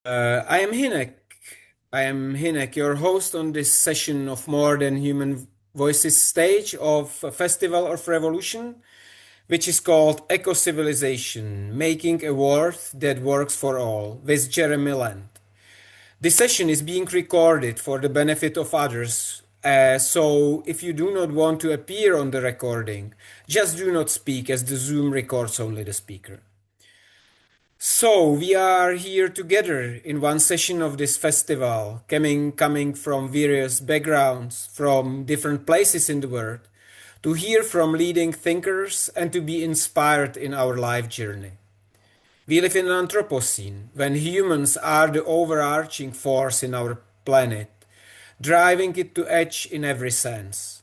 I am Hinek. I am Hinek, your host on this session of More Than Human Voices stage of a Festival of Revolution, which is called Ecocivilization, Making a World That Works for All, with Jeremy Lent. This session is being recorded for the benefit of others, so if you do not want to appear on the recording, just do not speak as the Zoom records only the speaker. So we are here together in one session of this festival, coming from various backgrounds, from different places in the world, to hear from leading thinkers and to be inspired in our life journey. We live in an Anthropocene, when humans are the overarching force in our planet, driving it to edge in every sense.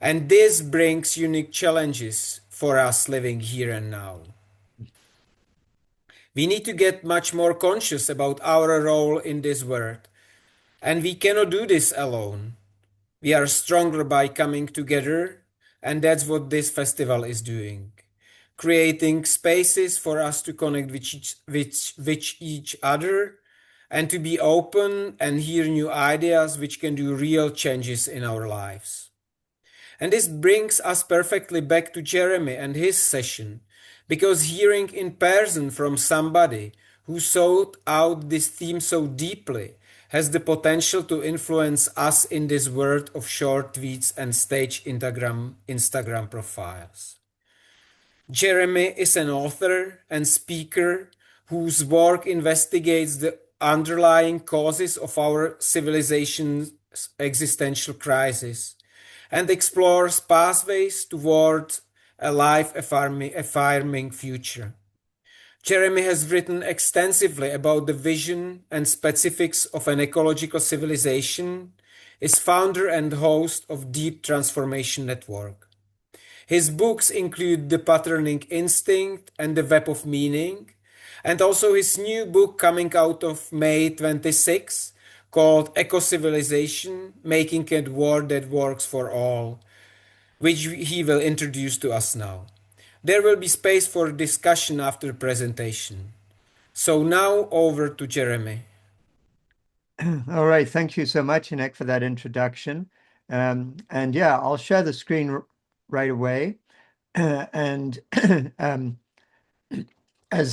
And this brings unique challenges for us living here and now. We need to get much more conscious about our role in this world, and we cannot do this alone. We are stronger by coming together, and that's what this festival is doing. Creating spaces for us to connect with each other and to be open and hear new ideas which can do real changes in our lives. And this brings us perfectly back to Jeremy and his session, because hearing in person from somebody who sought out this theme so deeply has the potential to influence us in this world of short tweets and stage Instagram profiles. Jeremy is an author and speaker whose work investigates the underlying causes of our civilization's existential crisis and explores pathways toward a life-affirming future. Jeremy has written extensively about the vision and specifics of an ecological civilization, is founder and host of Deep Transformation Network. His books include The Patterning Instinct and The Web of Meaning, and also his new book coming out of May 26 called Ecocivilization, Making a World That Works for All, which he will introduce to us now. There will be space for discussion after the presentation. So now over to Jeremy. All right, thank you so much, Inek, for that introduction. And yeah, I'll share the screen right away. And as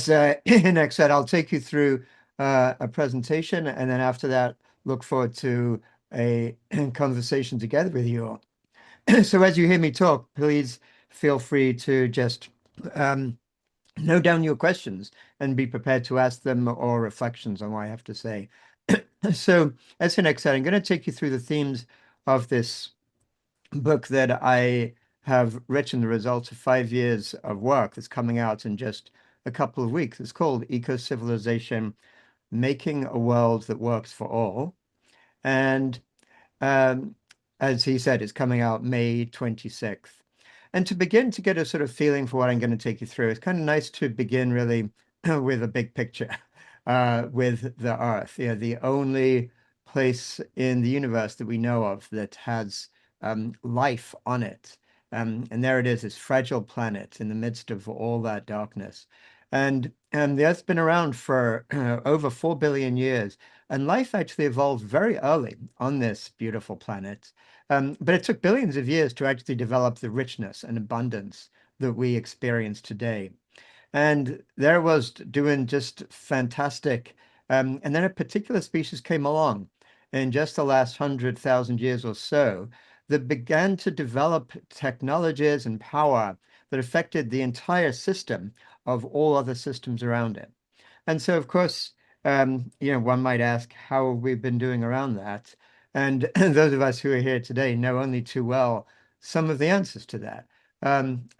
Inek said, I'll take you through a presentation, and then after that, look forward to a conversation together with you all. So as you hear me talk, please feel free to just note down your questions and be prepared to ask them or reflections on what I have to say. So as Hinek said, I'm going to take you through the themes of this book that I have written, the results of 5 years of work that's coming out in just a couple of weeks. It's called Ecocivilization, Making a World That Works for All. And as he said, it's coming out May 26th. And to begin to get a sort of feeling for what I'm going to take you through, it's kind of nice to begin really with a big picture, with the Earth, the only place in the universe that we know of that has life on it. And there it is, this fragile planet in the midst of all that darkness. And the Earth's been around for over 4 billion years. And life actually evolved very early on this beautiful planet. But it took billions of years to actually develop the richness and abundance that we experience today. And there was doing just fantastic. And then a particular species came along in just the last 100,000 years or so that began to develop technologies and power that affected the entire system of all other systems around it. And so, of course, one might ask how we've been doing around that. And those of us who are here today know only too well some of the answers to that.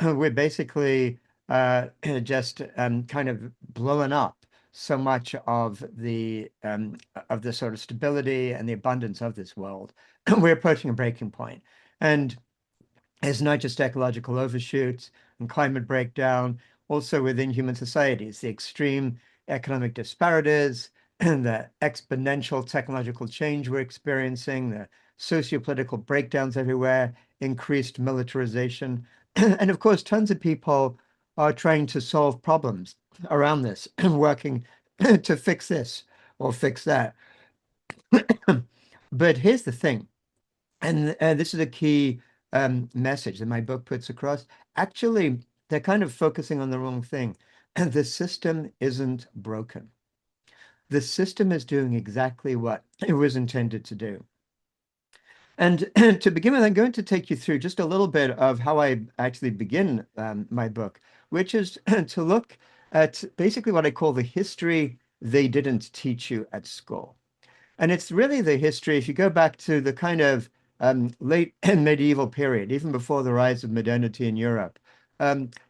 We're basically just kind of blowing up so much of the sort of stability and the abundance of this world. We're approaching a breaking point. And it's not just ecological overshoots and climate breakdown, also within human societies, the extreme economic disparities, and the exponential technological change we're experiencing, the socio-political breakdowns everywhere, increased militarization. And of course, tons of people are trying to solve problems around this, working to fix this or fix that. But here's the thing, and this is a key message that my book puts across. Actually, they're kind of focusing on the wrong thing. And the system isn't broken. The system is doing exactly what it was intended to do. And to begin with, I'm going to take you through just a little bit of how I actually begin my book, which is to look at basically what I call the history they didn't teach you at school. And it's really the history, if you go back to the kind of late medieval period, even before the rise of modernity in Europe,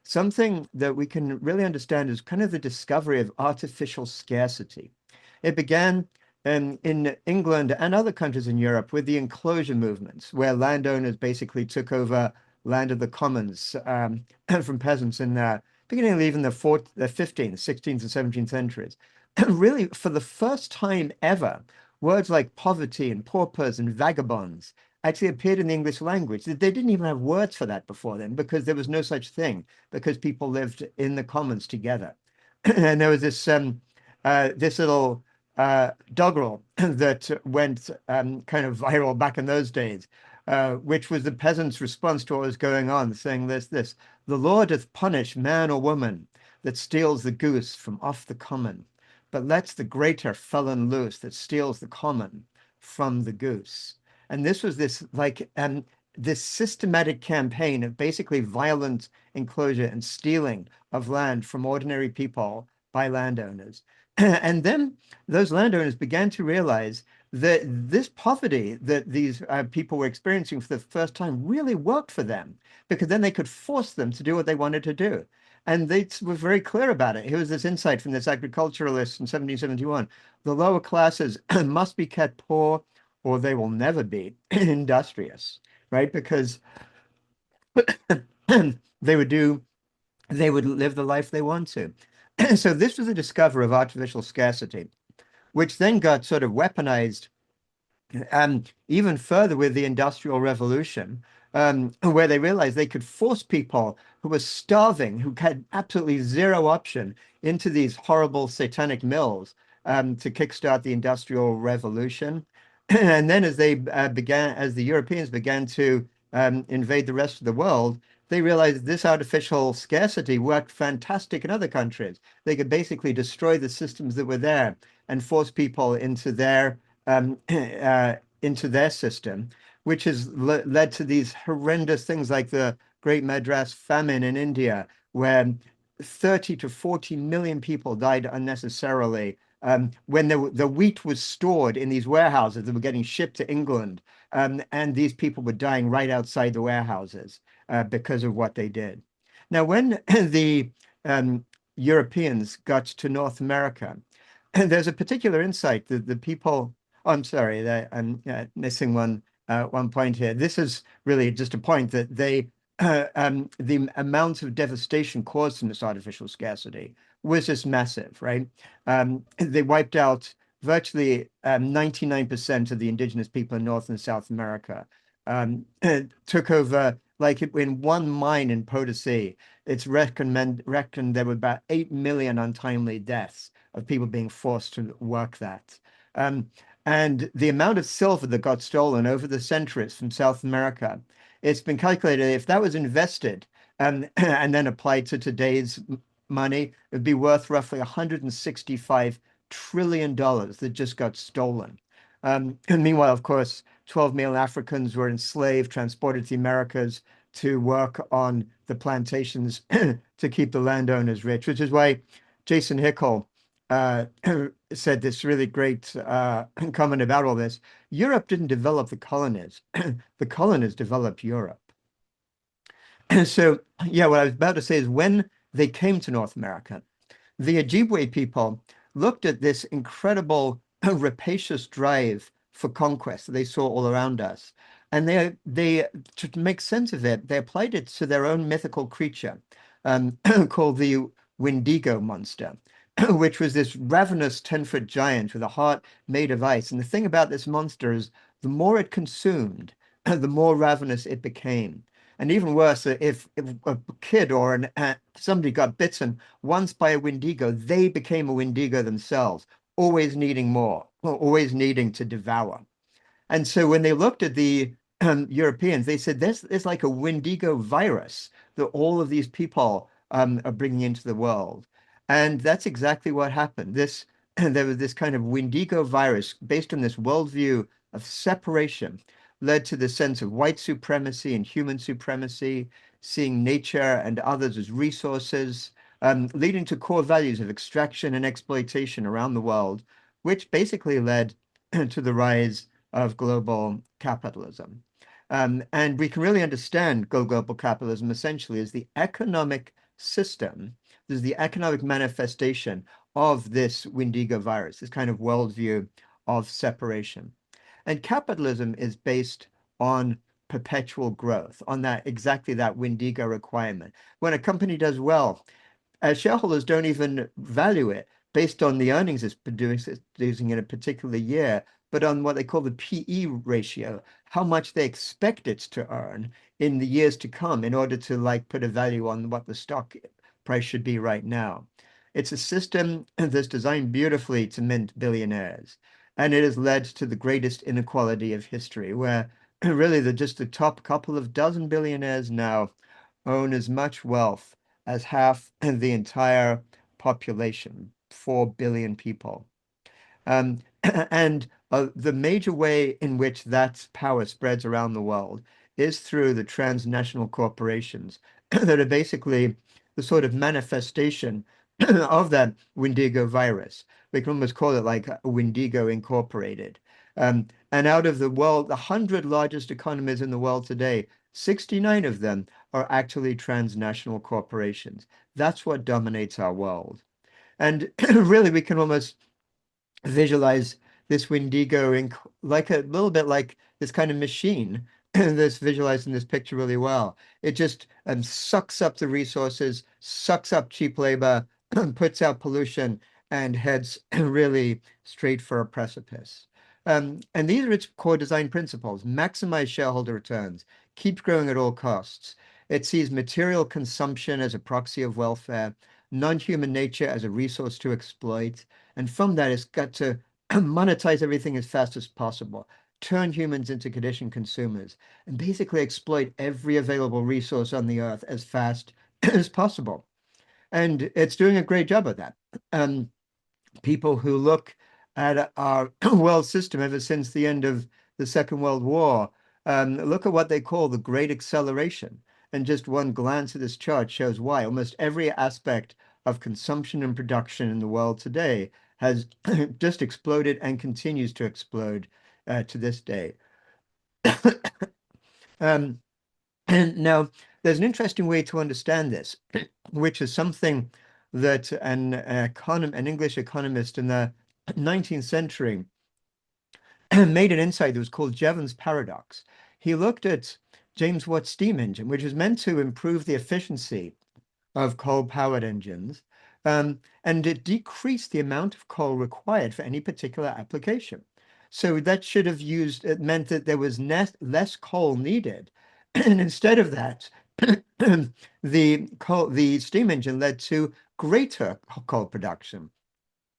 something that we can really understand is kind of the discovery of artificial scarcity. It began in England and other countries in Europe with the enclosure movements, where landowners basically took over land of the commons from peasants in the beginning of even the 15th, 16th, and 17th centuries. Really, for the first time ever, words like poverty and paupers and vagabonds actually appeared in the English language. They didn't even have words for that before then because there was no such thing, because people lived in the commons together. And there was this little doggerel that went kind of viral back in those days, which was the peasants' response to what was going on, saying this, the Lord doth punish man or woman that steals the goose from off the common, but lets the greater felon loose that steals the common from the goose. And this was this systematic campaign of basically violent enclosure and stealing of land from ordinary people by landowners. And then those landowners began to realize that this poverty that these people were experiencing for the first time really worked for them, because then they could force them to do what they wanted to do. And they were very clear about it. Here was this insight from this agriculturalist in 1771. The lower classes must be kept poor or they will never be industrious, right? Because they would do, they would live the life they want to. So this was the discovery of artificial scarcity, which then got sort of weaponized even further with the Industrial Revolution, where they realized they could force people who were starving, who had absolutely zero option, into these horrible satanic mills to kickstart the Industrial Revolution. And then as the Europeans began to invade the rest of the world, they realized this artificial scarcity worked fantastic in other countries. They could basically destroy the systems that were there and force people into their system, which has led to these horrendous things like the Great Madras Famine in India, where 30 to 40 million people died unnecessarily when the wheat was stored in these warehouses that were getting shipped to England, and these people were dying right outside the warehouses because of what they did. Now, when the Europeans got to North America, there's a particular insight that the people. Oh, I'm sorry, I'm missing one point here. This is really just a point that the amount of devastation caused from this artificial scarcity was just massive, right? They wiped out virtually 99% of the indigenous people in North and South America. Took over, like in one mine in Potosi, it's reckoned there were about 8 million untimely deaths of people being forced to work that. And the amount of silver that got stolen over the centuries from South America, it's been calculated if that was invested and then applied to today's money, it would be worth roughly $165 trillion that just got stolen. And meanwhile, of course, 12 million Africans were enslaved, transported to the Americas to work on the plantations to keep the landowners rich, which is why Jason Hickel said this really great comment about all this. Europe didn't develop the colonies. The colonies developed Europe. So, yeah, what I was about to say is when they came to North America, the Ojibwe people looked at this incredible rapacious drive for conquest that they saw all around us. And they to make sense of it, they applied it to their own mythical creature called the Wendigo monster, which was this ravenous 10-foot giant with a heart made of ice. And the thing about this monster is the more it consumed, the more ravenous it became. And even worse, if a kid or somebody got bitten once by a Wendigo, they became a Wendigo themselves. always needing more, or always needing to devour. And so when they looked at the Europeans, they said there's like a Wendigo virus that all of these people are bringing into the world. And that's exactly what happened. This there was this kind of Wendigo virus based on this worldview of separation, led to the sense of white supremacy and human supremacy, seeing nature and others as resources, leading to core values of extraction and exploitation around the world, which basically led to the rise of global capitalism. And we can really understand global capitalism essentially as the economic system, this is the economic manifestation of this Wendigo virus, this kind of worldview of separation. And capitalism is based on perpetual growth, on that exactly that Wendigo requirement. When a company does well, shareholders don't even value it based on the earnings it's producing in a particular year, but on what they call the PE ratio, how much they expect it to earn in the years to come in order to like put a value on what the stock price should be right now. It's a system that's designed beautifully to mint billionaires, and it has led to the greatest inequality of history, where really just the top couple of dozen billionaires now own as much wealth as half the entire population, 4 billion people. Um, and the major way in which that power spreads around the world is through the transnational corporations that are basically the sort of manifestation of that Wendigo virus. We can almost call it like a Wendigo Incorporated. And out of the world, the 100 largest economies in the world today, 69 of them are actually transnational corporations. That's what dominates our world. And really, we can almost visualize this Wendigo ink like a little bit like this kind of machine that's visualized in this picture really well. It just sucks up the resources, sucks up cheap labor, puts out pollution, and heads really straight for a precipice. And these are its core design principles: maximize shareholder returns, keep growing at all costs. It sees material consumption as a proxy of welfare, non-human nature as a resource to exploit, and from that, it's got to monetize everything as fast as possible, turn humans into conditioned consumers, and basically exploit every available resource on the earth as fast as possible. And it's doing a great job of that. Um, People who look at our world system ever since the end of the Second World War, look at what they call the Great Acceleration. And just one glance at this chart shows why. Almost every aspect of consumption and production in the world today has just exploded and continues to explode to this day. Um, and now, there's an interesting way to understand this, which is something that an English economist in the 19th century made an insight that was called Jevons paradox. He looked at James Watt's steam engine, which was meant to improve the efficiency of coal-powered engines, and it decreased the amount of coal required for any particular application. So that should have used, it meant that there was less coal needed. And instead of that, the steam engine led to greater coal production.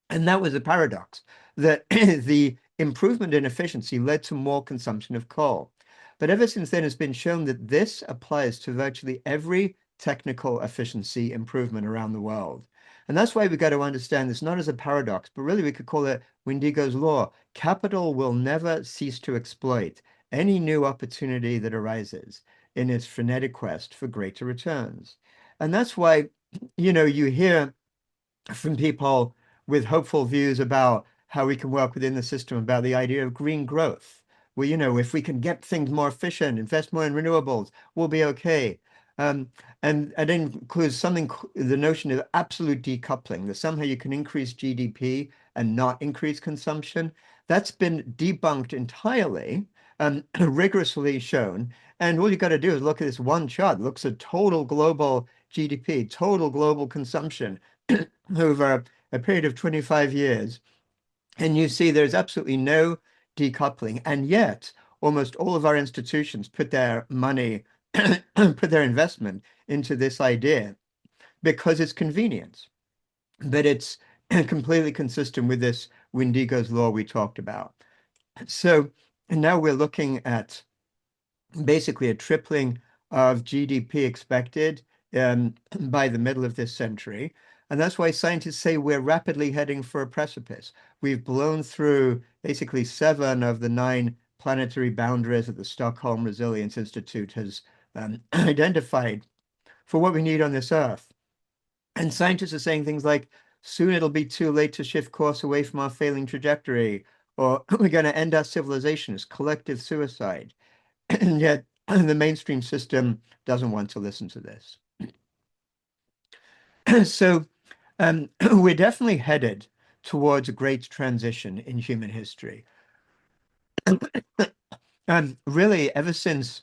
And that was a paradox, that the improvement in efficiency led to more consumption of coal. But ever since then, it's been shown that this applies to virtually every technical efficiency improvement around the world. And that's why we got to understand this not as a paradox, but really we could call it Wendigo's law. Capital will never cease to exploit any new opportunity that arises in its frenetic quest for greater returns. And that's why, you hear from people with hopeful views about how we can work within the system, about the idea of green growth. Well, if we can get things more efficient, invest more in renewables, we'll be okay. Um, and it includes something, the notion of absolute decoupling, that somehow you can increase GDP and not increase consumption. That's been debunked entirely, rigorously shown. And all you got to do is look at this one chart. It looks at total global GDP, total global consumption over a period of 25 years. And you see there's absolutely no decoupling. And yet, almost all of our institutions put their money, put their investment into this idea because it's convenience. But it's completely consistent with this Windigo's law we talked about. So now we're looking at basically a tripling of GDP expected by the middle of this century. And that's why scientists say we're rapidly heading for a precipice. We've blown through basically 7 of the 9 planetary boundaries that the Stockholm Resilience Institute has identified for what we need on this Earth. And scientists are saying things like, soon it'll be too late to shift course away from our failing trajectory, or we're going to end our civilization as collective suicide. And yet the mainstream system doesn't want to listen to this. So we're definitely headed towards a great transition in human history. Really, ever since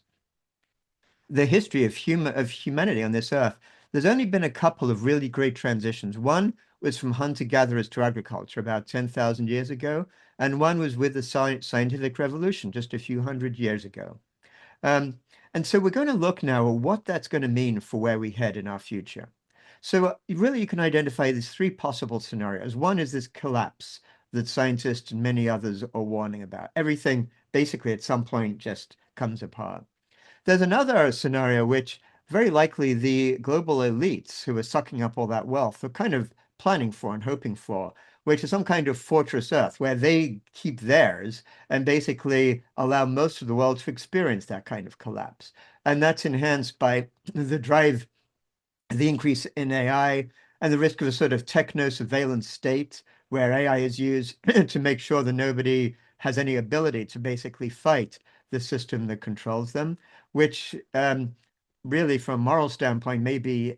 the history of humanity on this earth, there's only been a couple of really great transitions. One was from hunter-gatherers to agriculture about 10,000 years ago, and one was with the scientific revolution just a few hundred years ago. Um, and so we're going to look now at what that's going to mean for where we head in our future. So really, you can identify these 3 possible scenarios. One is this collapse that scientists and many others are warning about. Everything basically at some point just comes apart. There's another scenario which very likely the global elites who are sucking up all that wealth are kind of planning for and hoping for, which is some kind of fortress Earth where they keep theirs and basically allow most of the world to experience that kind of collapse. And that's enhanced by the increase in AI and the risk of a sort of techno surveillance state where AI is used to make sure that nobody has any ability to basically fight the system that controls them, which really, from a moral standpoint, may be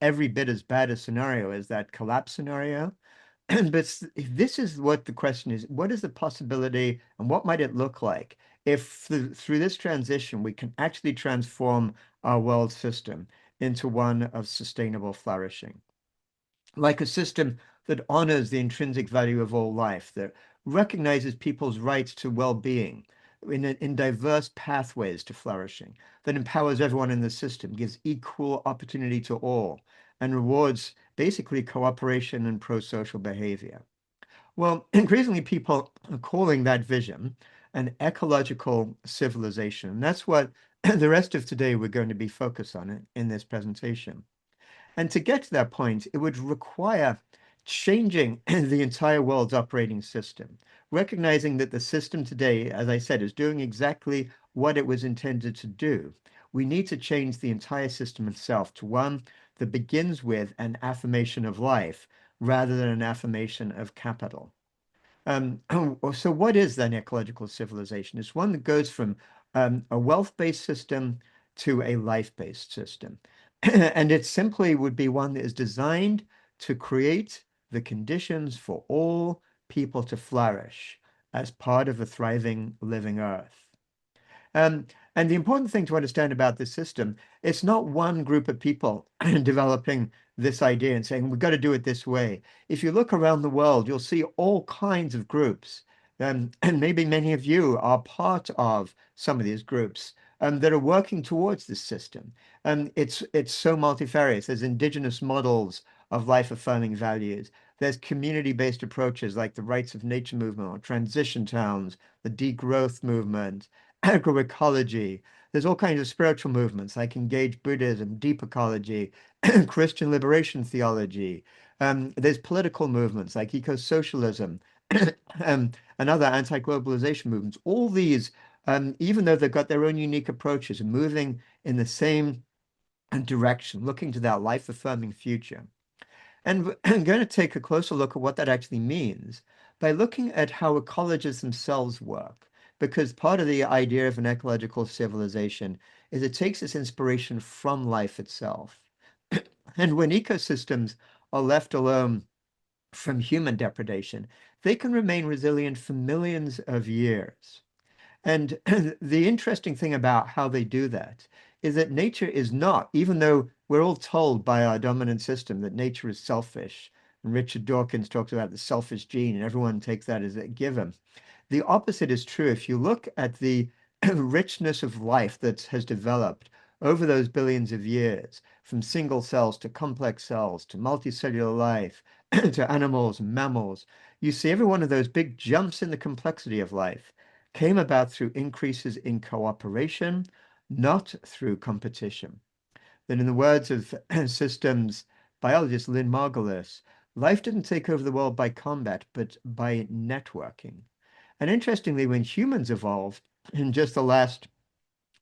every bit as bad a scenario as that collapse scenario. But this is what the question is, what is the possibility and what might it look like if through this transition we can actually transform our world system into one of sustainable flourishing, like a system that honors the intrinsic value of all life, that recognizes people's rights to well-being in diverse pathways to flourishing, that empowers everyone in the system, gives equal opportunity to all, and rewards basically cooperation and pro-social behavior. Well, increasingly people are calling that vision an ecological civilization. And that's what the rest of today we're going to be focused on in this presentation. And to get to that point, it would require changing the entire world's operating system, recognizing that the system today, as I said, is doing exactly what it was intended to do. We need to change the entire system itself to one that begins with an affirmation of life rather than an affirmation of capital. So what is then ecological civilization? It's one that goes from a wealth-based system to a life-based system. And it simply would be one that is designed to create the conditions for all people to flourish as part of a thriving, living earth. Um, and the important thing to understand about this system, it's not one group of people developing this idea and saying, we've got to do it this way. If you look around the world, you'll see all kinds of groups. And maybe many of you are part of some of these groups that are working towards this system. It's so multifarious. There's indigenous models of life-affirming values. There's community-based approaches like the rights of nature movement or transition towns, the degrowth movement, agroecology. There's all kinds of spiritual movements like engaged Buddhism, deep ecology, Christian liberation theology. There's political movements like eco-socialism and other anti-globalization movements. All these, even though they've got their own unique approaches, are moving in the same direction, looking to that life-affirming future. And I'm going to take a closer look at what that actually means by looking at how ecologists themselves work. Because part of the idea of an ecological civilization is it takes its inspiration from life itself. And when ecosystems are left alone from human depredation, they can remain resilient for millions of years. And the interesting thing about how they do that is that nature is not, even though we're all told by our dominant system that nature is selfish, and Richard Dawkins talks about the selfish gene, and everyone takes that as a given. The opposite is true. If you look at the richness of life that has developed over those billions of years, from single cells to complex cells to multicellular life, to animals, mammals, you see every one of those big jumps in the complexity of life came about through increases in cooperation, not through competition. Then, in the words of systems biologist Lynn Margulis, life didn't take over the world by combat, but by networking. And interestingly, when humans evolved in just the last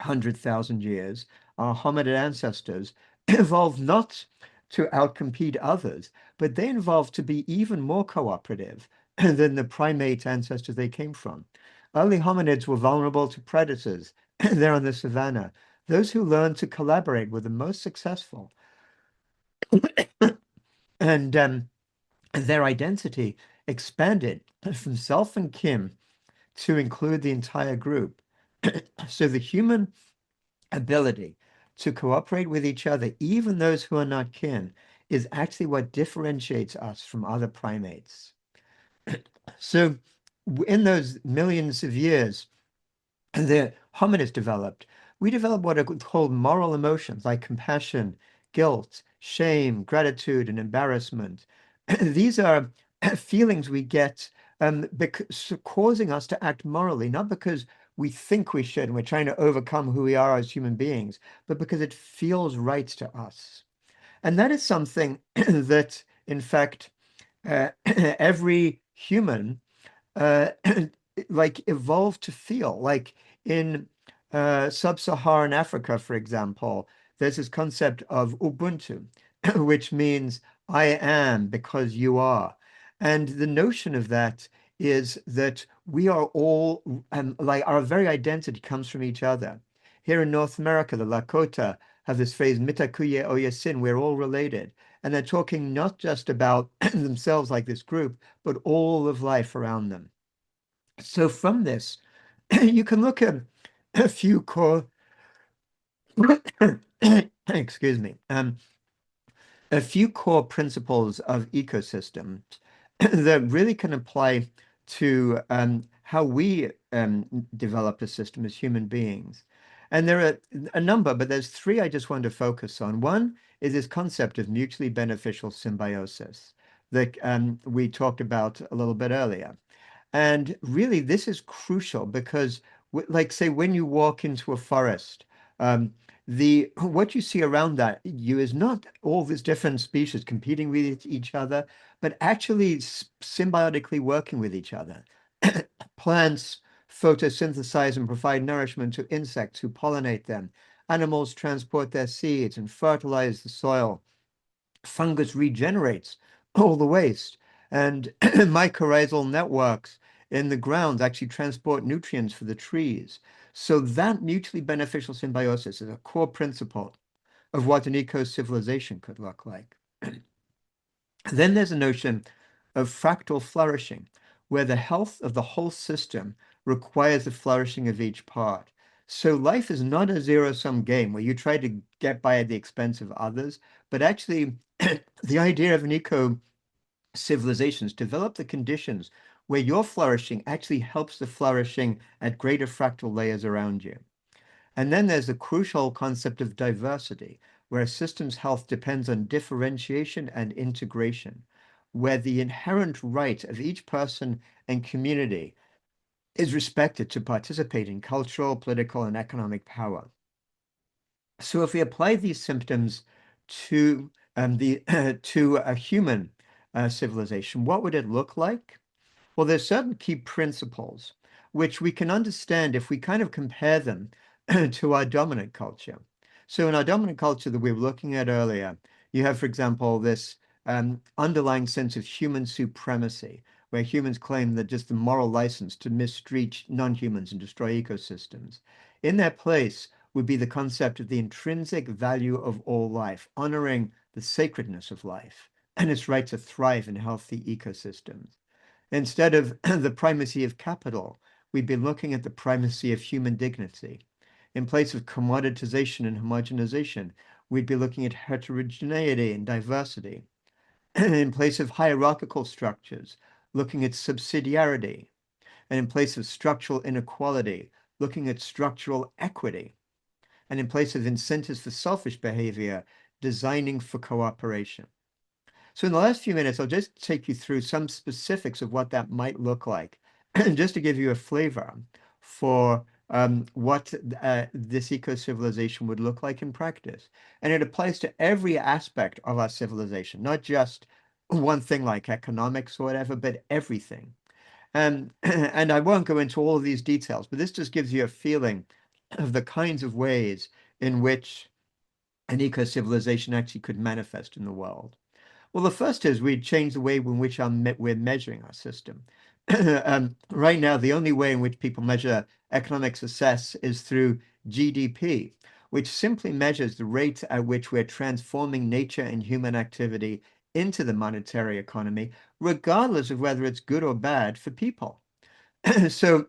100,000 years, our hominid ancestors evolved not to outcompete others, but they evolved to be even more cooperative than the primate ancestors they came from. Early hominids were vulnerable to predators. They're on the savannah. Those who learned to collaborate were the most successful. And their identity expanded from self and kin to include the entire group. So the human ability to cooperate with each other, even those who are not kin, is actually what differentiates us from other primates. So, in those millions of years, the hominids developed. We developed what are called moral emotions like compassion, guilt, shame, gratitude, and embarrassment. These are feelings we get causing us to act morally, not because we think we should and we're trying to overcome who we are as human beings, but because it feels right to us. And that is something that, in fact, every human uh, like evolved to feel. Like in sub-Saharan Africa, for example, there's this concept of Ubuntu, which means I am because you are. And the notion of that is that we are all like our very identity comes from each other. Here in North America, the Lakota have this phrase, Mitakuye Oyasin, we're all related. And they're talking not just about themselves like this group, but all of life around them. So from this, you can look at a few core, excuse me, a few core principles of ecosystems that really can apply to how we develop a system as human beings. And there are a number, but there's three I just want to focus on. One is this concept of mutually beneficial symbiosis that we talked about a little bit earlier. And really, this is crucial because, like, say, when you walk into a forest, um, the what you see around that you is not all these different species competing with each other, but actually symbiotically working with each other. Plants photosynthesize and provide nourishment to insects who pollinate them. Animals transport their seeds and fertilize the soil. Fungus regenerates all the waste, and mycorrhizal networks in the ground actually transport nutrients for the trees. So that mutually beneficial symbiosis is a core principle of what an eco-civilization could look like. Then there's a notion of fractal flourishing, where the health of the whole system requires the flourishing of each part. So life is not a zero-sum game where you try to get by at the expense of others, but actually the idea of an eco-civilization is develop the conditions where your flourishing actually helps the flourishing at greater fractal layers around you. And then there's the crucial concept of diversity, where a system's health depends on differentiation and integration, where the inherent right of each person and community is respected to participate in cultural, political, and economic power. So if we apply these symptoms to the to a human civilization, what would it look like? Well, there's certain key principles which we can understand if we kind of compare them to our dominant culture. So in our dominant culture that we were looking at earlier, you have, for example, this underlying sense of human supremacy, where humans claim that just the moral license to mistreat non-humans and destroy ecosystems. In their place would be the concept of the intrinsic value of all life, honoring the sacredness of life and its right to thrive in healthy ecosystems. Instead of the primacy of capital, we'd be looking at the primacy of human dignity. In place of commoditization and homogenization, we'd be looking at heterogeneity and diversity. In place of hierarchical structures, looking at subsidiarity. And in place of structural inequality, looking at structural equity. And in place of incentives for selfish behavior, designing for cooperation. So in the last few minutes, I'll just take you through some specifics of what that might look like, just to give you a flavor for what this eco-civilization would look like in practice. And it applies to every aspect of our civilization, not just one thing like economics or whatever, but everything. And I won't go into all of these details, but this just gives you a feeling of the kinds of ways in which an eco-civilization actually could manifest in the world. Well, the first is we change the way in which we're measuring our system. Right now, the only way in which people measure economic success is through GDP, which simply measures the rate at which we're transforming nature and human activity into the monetary economy, regardless of whether it's good or bad for people. So,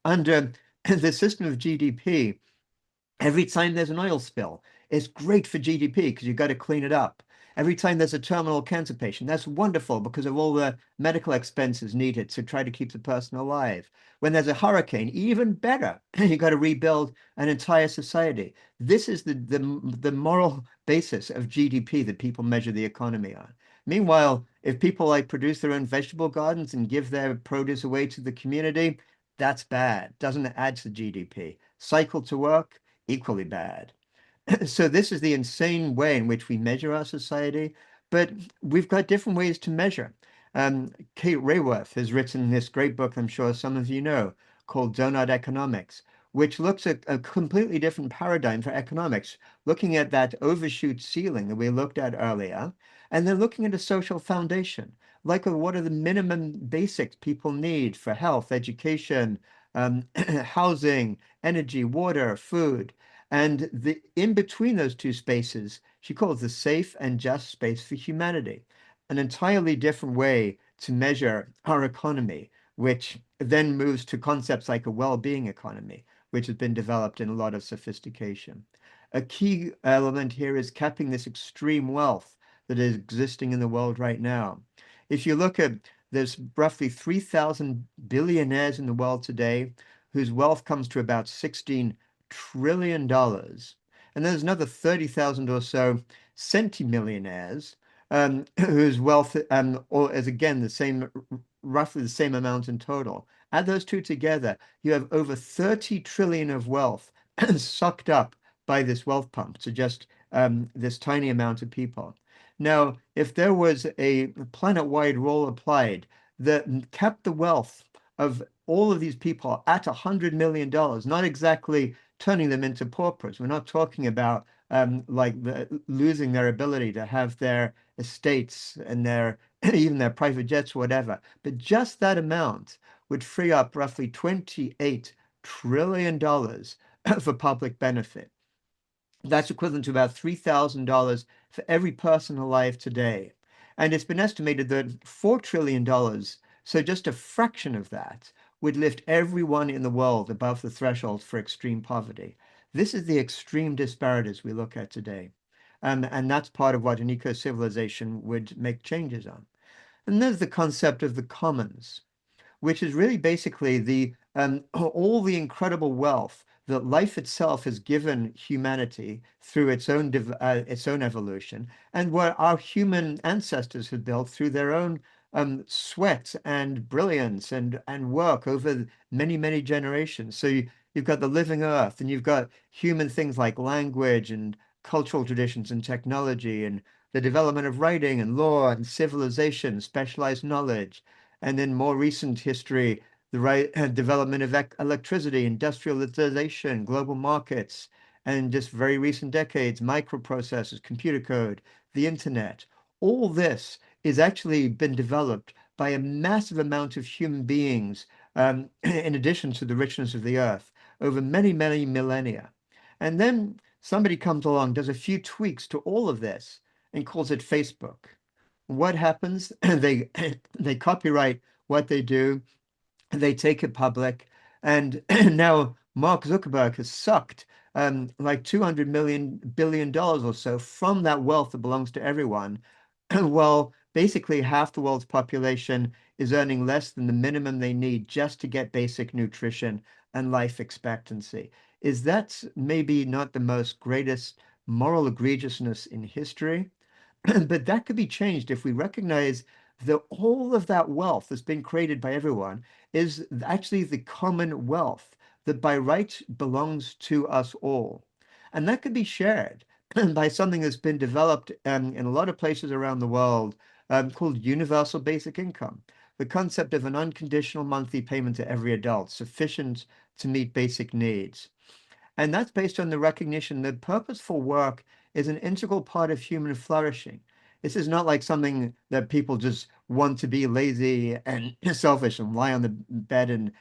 under the system of GDP, every time there's an oil spill, it's great for GDP because you've got to clean it up. Every time there's a terminal cancer patient, that's wonderful because of all the medical expenses needed to try to keep the person alive. When there's a hurricane, even better, you've got to rebuild an entire society. This is the moral basis of GDP that people measure the economy on. Meanwhile, if people like produce their own vegetable gardens and give their produce away to the community, that's bad. Doesn't add to GDP. Cycle to work, equally bad. So this is the insane way in which we measure our society, but we've got different ways to measure. Kate Raworth has written this great book, I'm sure some of you know, called Donut Economics, which looks at a completely different paradigm for economics, looking at that overshoot ceiling that we looked at earlier, and then looking at a social foundation, like what are the minimum basics people need for health, education, housing, energy, water, food. And the in between those two spaces, she calls the safe and just space for humanity, an entirely different way to measure our economy, which then moves to concepts like a well-being economy, which has been developed in a lot of sophistication. A key element here is capping this extreme wealth that is existing in the world right now. If you look at there's roughly 3,000 billionaires in the world today whose wealth comes to about $16 trillion. And there's another 30,000 or so centimillionaires whose wealth or is again the same, roughly the same amount in total. Add those two together, you have over 30 trillion of wealth sucked up by this wealth pump to just this tiny amount of people. Now, if there was a planet-wide rule applied that kept the wealth of all of these people at $100 million, not exactly turning them into paupers. We're not talking about losing their ability to have their estates and their even their private jets or whatever, but just that amount would free up roughly $28 trillion for public benefit. That's equivalent to about $3,000 for every person alive today. And it's been estimated that $4 trillion, so just a fraction of that, would lift everyone in the world above the threshold for extreme poverty. This is the extreme disparities we look at today. And that's part of what an eco-civilization would make changes on. And there's the concept of the commons, which is really basically the all the incredible wealth that life itself has given humanity through its own evolution, and what our human ancestors had built through their own sweat and brilliance and work over many, many generations. So you've got the living earth, and you've got human things like language and cultural traditions and technology and the development of writing and law and civilization, specialized knowledge, and in more recent history, the development of electricity, industrialization, global markets, and just very recent decades, microprocessors, computer code, the internet. All this is actually been developed by a massive amount of human beings, in addition to the richness of the earth, over many, many millennia. And then somebody comes along, does a few tweaks to all of this, and calls it Facebook. What happens? They copyright what they do, they take it public, and now Mark Zuckerberg has sucked like $200 billion or so from that wealth that belongs to everyone. Well, basically half the world's population is earning less than the minimum they need just to get basic nutrition and life expectancy. Is that maybe not the most greatest moral egregiousness in history? But that could be changed if we recognize that all of that wealth that's been created by everyone is actually the common wealth that by right belongs to us all. And that could be shared by something that's been developed in a lot of places around the world called universal basic income. The concept of an unconditional monthly payment to every adult, sufficient to meet basic needs. And that's based on the recognition that purposeful work is an integral part of human flourishing. This is not like something that people just want to be lazy and selfish and lie on the bed. And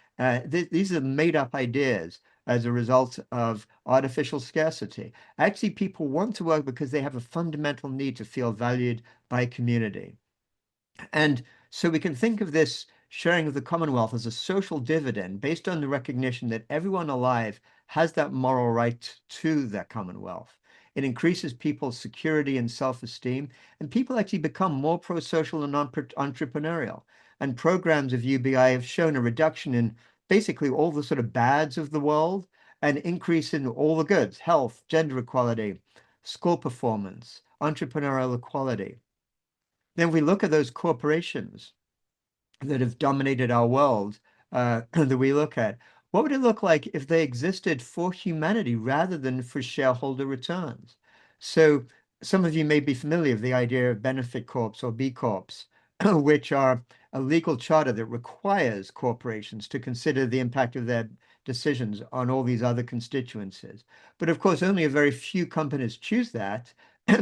these are made up ideas as a result of artificial scarcity. Actually, people want to work because they have a fundamental need to feel valued by community. And so we can think of this sharing of the Commonwealth as a social dividend based on the recognition that everyone alive has that moral right to that Commonwealth. It increases people's security and self-esteem, and people actually become more pro-social and entrepreneurial. And programs of UBI have shown a reduction in basically all the sort of bads of the world, an increase in all the goods, health, gender equality, school performance, entrepreneurial equality. Then we look at those corporations that have dominated our world that we look at. What would it look like if they existed for humanity rather than for shareholder returns? So some of you may be familiar with the idea of benefit corps or B Corps, which are a legal charter that requires corporations to consider the impact of their decisions on all these other constituencies. But of course, only a very few companies choose that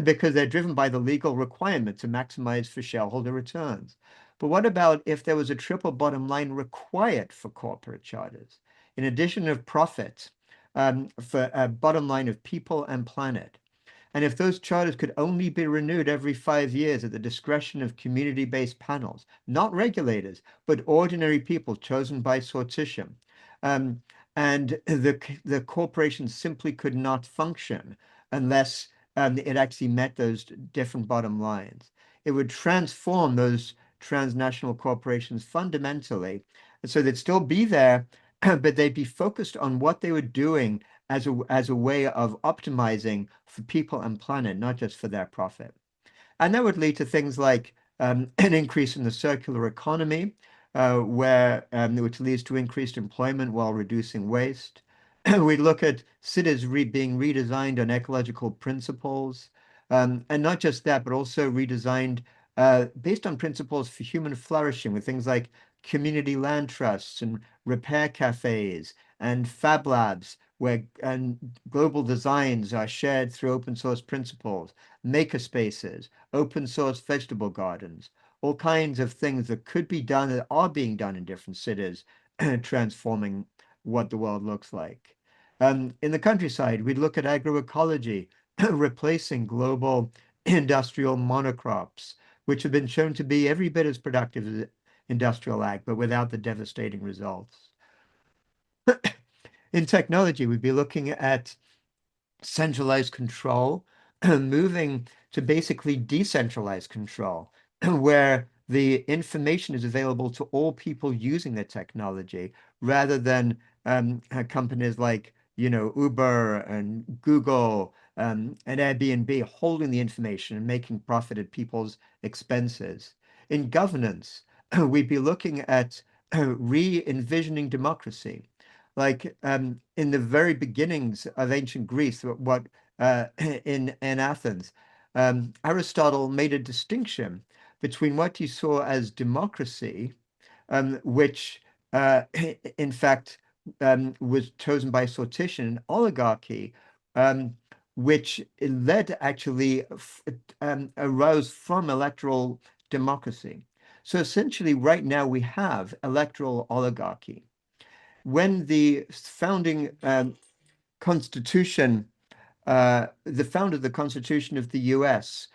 because they're driven by the legal requirement to maximize for shareholder returns. But what about if there was a triple bottom line required for corporate charters? In addition of profit, for a bottom line of people and planet. And if those charters could only be renewed every 5 years at the discretion of community-based panels, not regulators, but ordinary people chosen by sortition, um, and the corporation simply could not function unless it actually met those different bottom lines. It would transform those transnational corporations fundamentally, so they'd still be there, but they'd be focused on what they were doing as a way of optimizing for people and planet, not just for their profit. And that would lead to things like an increase in the circular economy, which leads to increased employment while reducing waste. We look at cities being redesigned on ecological principles, and not just that, but also redesigned based on principles for human flourishing with things like community land trusts and repair cafes and fab labs where global designs are shared through open source principles, maker spaces, open source vegetable gardens, all kinds of things that could be done that are being done in different cities, transforming what the world looks like. In the countryside, we'd look at agroecology, replacing global industrial monocrops, which have been shown to be every bit as productive as industrial ag, but without the devastating results. In technology, we'd be looking at centralized control, moving to basically decentralized control, where the information is available to all people using the technology rather than companies like, Uber and Google and Airbnb holding the information and making profit at people's expenses. In governance, we'd be looking at re-envisioning democracy like in the very beginnings of ancient Greece, what in Athens, Aristotle made a distinction between what he saw as democracy, which in fact was chosen by sortition, and oligarchy, um, which led actually arose from electoral democracy. So essentially, right now we have electoral oligarchy when the founding Constitution, the founder of the Constitution of the US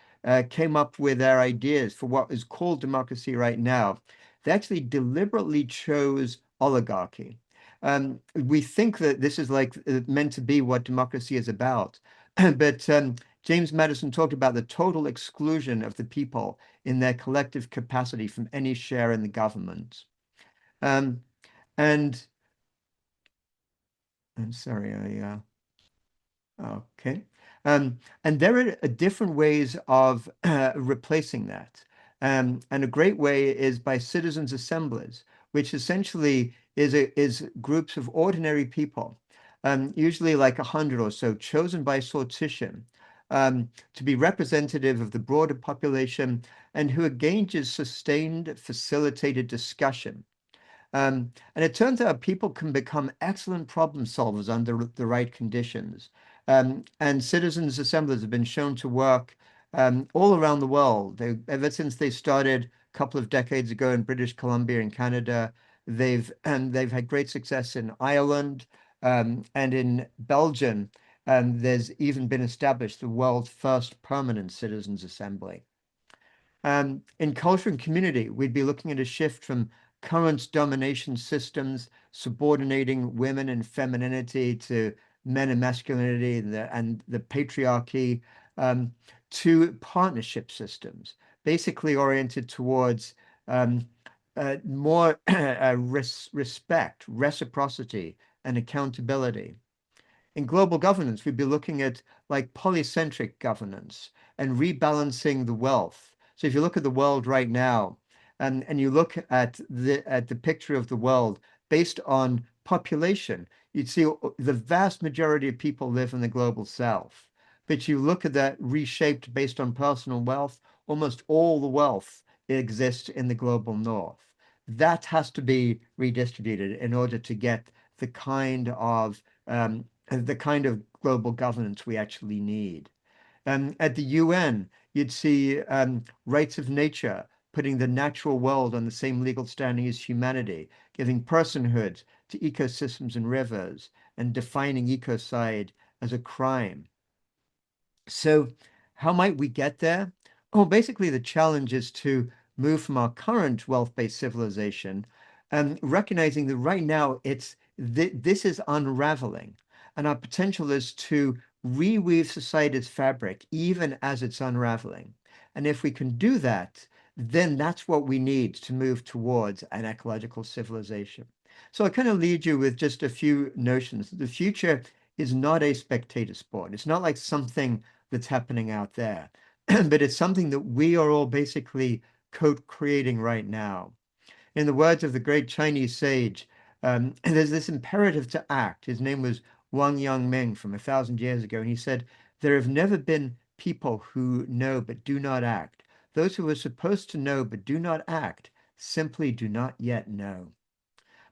came up with their ideas for what is called democracy right now, they actually deliberately chose oligarchy. We think that this is like meant to be what democracy is about, but James Madison talked about the total exclusion of the people in their collective capacity from any share in the government. Um, and I'm sorry, okay. And there are different ways of replacing that. And a great way is by citizens' assemblies, which essentially is groups of ordinary people, usually like 100 or so, chosen by sortition to be representative of the broader population and who engages sustained, facilitated discussion. And it turns out people can become excellent problem solvers under the right conditions. And citizens' assemblies have been shown to work all around the world. Ever since they started a couple of decades ago in British Columbia and Canada, they've had great success in Ireland and in Belgium. There's even been established the world's first permanent citizens' assembly. In culture and community, we'd be looking at a shift from current domination systems subordinating women and femininity to men and masculinity and the patriarchy um, to partnership systems, basically oriented towards more respect, reciprocity, and accountability. In global governance, we'd be looking at like polycentric governance and rebalancing the wealth. So if you look at the world right now, and you look at the picture of the world based on population, you'd see the vast majority of people live in the global south. But you look at that reshaped based on personal wealth, almost all the wealth exists in the global north. That has to be redistributed in order to get the kind of global governance we actually need. At the UN, you'd see rights of nature, putting the natural world on the same legal standing as humanity, giving personhood to ecosystems and rivers, and defining ecocide as a crime. So, how might we get there? Oh, basically, the challenge is to move from our current wealth-based civilization and recognizing that right now this is unraveling, and our potential is to reweave society's fabric even as it's unraveling. And if we can do that, then that's what we need to move towards an ecological civilization. So I kind of lead you with just a few notions. The future is not a spectator sport. It's not like something that's happening out there. But it's something that we are all basically co-creating right now. In the words of the great Chinese sage, there's this imperative to act. His name was Wang Yangming from 1,000 years ago, and he said, "There have never been people who know but do not act. Those who are supposed to know but do not act simply do not yet know."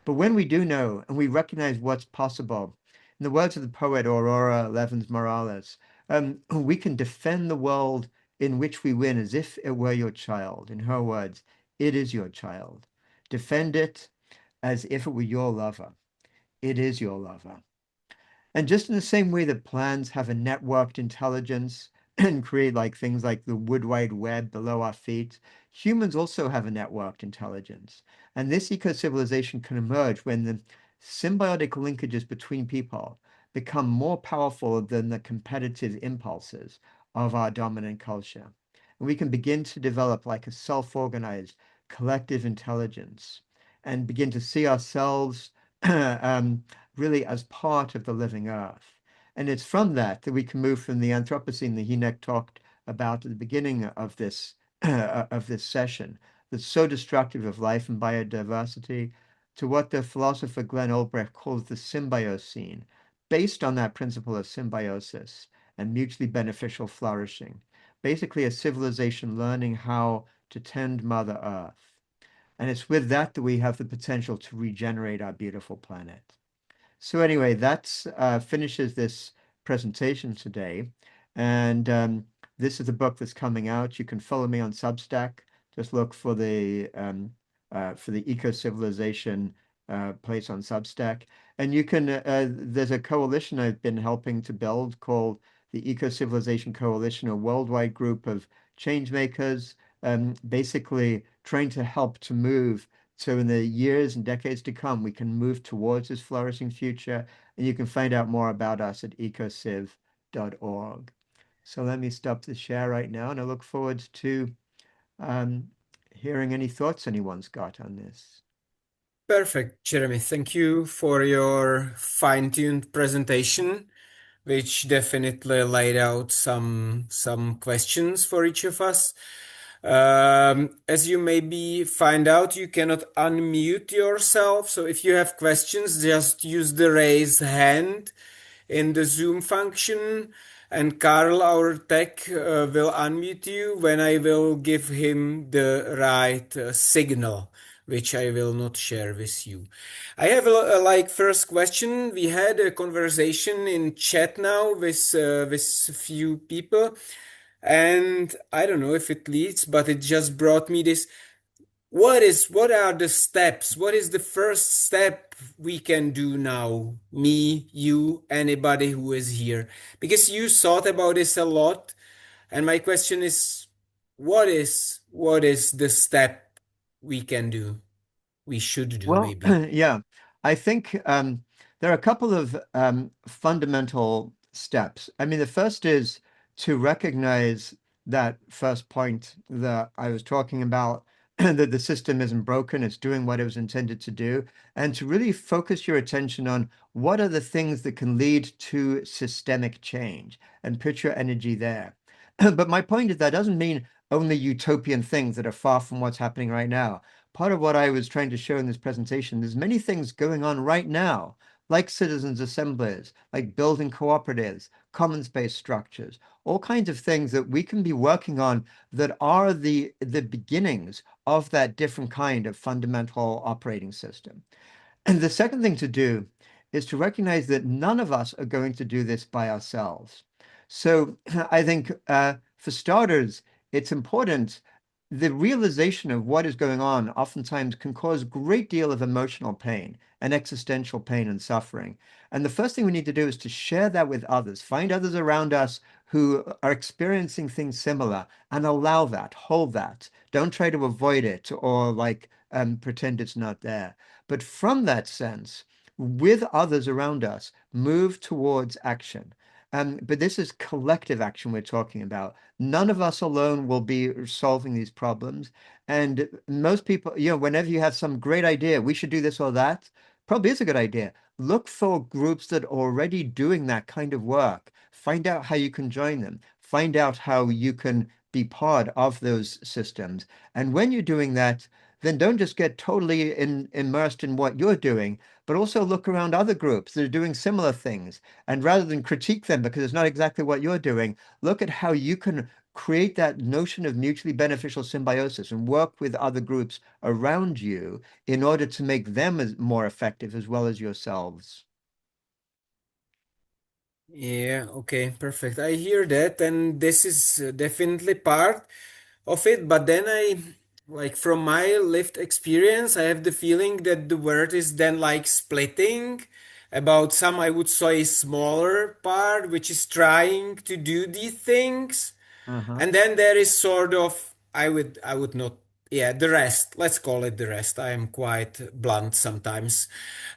But when we do know and we recognize what's possible, in the words of the poet Aurora Levens Morales, we can defend the world in which we win as if it were your child. In her words, it is your child. Defend it as if it were your lover. It is your lover. And just in the same way that plants have a networked intelligence and create like things like the wood wide web below our feet, humans also have a networked intelligence. And this eco-civilization can emerge when the symbiotic linkages between people become more powerful than the competitive impulses of our dominant culture. And we can begin to develop like a self-organized collective intelligence and begin to see ourselves really as part of the living earth. And it's from that that we can move from the Anthropocene that Hynek talked about at the beginning of this session, that's so destructive of life and biodiversity, to what the philosopher Glenn Olbrecht calls the symbiocene, based on that principle of symbiosis and mutually beneficial flourishing. Basically, a civilization learning how to tend Mother Earth. And it's with that that we have the potential to regenerate our beautiful planet. So anyway, that finishes this presentation today. And this is the book that's coming out. You can follow me on Substack. Just look for the Eco-Civilization place on Substack. And you can, there's a coalition I've been helping to build called the Eco-Civilization Coalition, a worldwide group of change makers, basically trying to help to move so in the years and decades to come, we can move towards this flourishing future. And you can find out more about us at ecociv.org. So let me stop the share right now, and I look forward to um, hearing any thoughts anyone's got on this. Perfect, Jeremy. Thank you for your fine-tuned presentation. which definitely laid out some questions for each of us. As you maybe find out, you cannot unmute yourself. So if you have questions, just use the raise hand in the Zoom function, and Carl, our tech, will unmute you when I will give him the right signal, which I will not share with you. I have a like first question. We had a conversation in chat now with few people, and I don't know if it leads, but it just brought me this. What are the steps? What is the first step we can do now? Me, you, anybody who is here. Because you thought about this a lot, and my question is, what is the step we can do? We should do Well, maybe. yeah, I think there are a couple of fundamental steps. I mean, the first is to recognize that first point that I was talking about, that the system isn't broken, it's doing what it was intended to do, and to really focus your attention on what are the things that can lead to systemic change and put your energy there. But my point is that doesn't mean only utopian things that are far from what's happening right now. Part of what I was trying to show in this presentation, there's many things going on right now, like citizens' assemblies, like building cooperatives, commons-based structures, all kinds of things that we can be working on that are the beginnings of that different kind of fundamental operating system. And the second thing to do is to recognize that none of us are going to do this by ourselves. So I think for starters, it's important. The realization of what is going on oftentimes can cause a great deal of emotional pain and existential pain and suffering. And the first thing we need to do is to share that with others, find others around us who are experiencing things similar and allow that, hold that. Don't try to avoid it or like pretend it's not there. But from that sense, with others around us, move towards action. But this is collective action we're talking about. None of us alone will be solving these problems. And most people, whenever you have some great idea, we should do this or that, probably is a good idea. Look for groups that are already doing that kind of work. Find out how you can join them. Find out how you can be part of those systems. And when you're doing that, then don't just get totally immersed in what you're doing, but also look around other groups that are doing similar things. And rather than critique them because it's not exactly what you're doing, look at how you can create that notion of mutually beneficial symbiosis and work with other groups around you in order to make them more effective as well as yourselves. Yeah, okay, perfect. I hear that, and this is definitely part of it. But then like from my lived experience, I have the feeling that the word is then like splitting about some, I would say, smaller part, which is trying to do these things. Uh-huh. And then there is sort of, I would not, yeah, the rest. Let's call it the rest. I am quite blunt sometimes.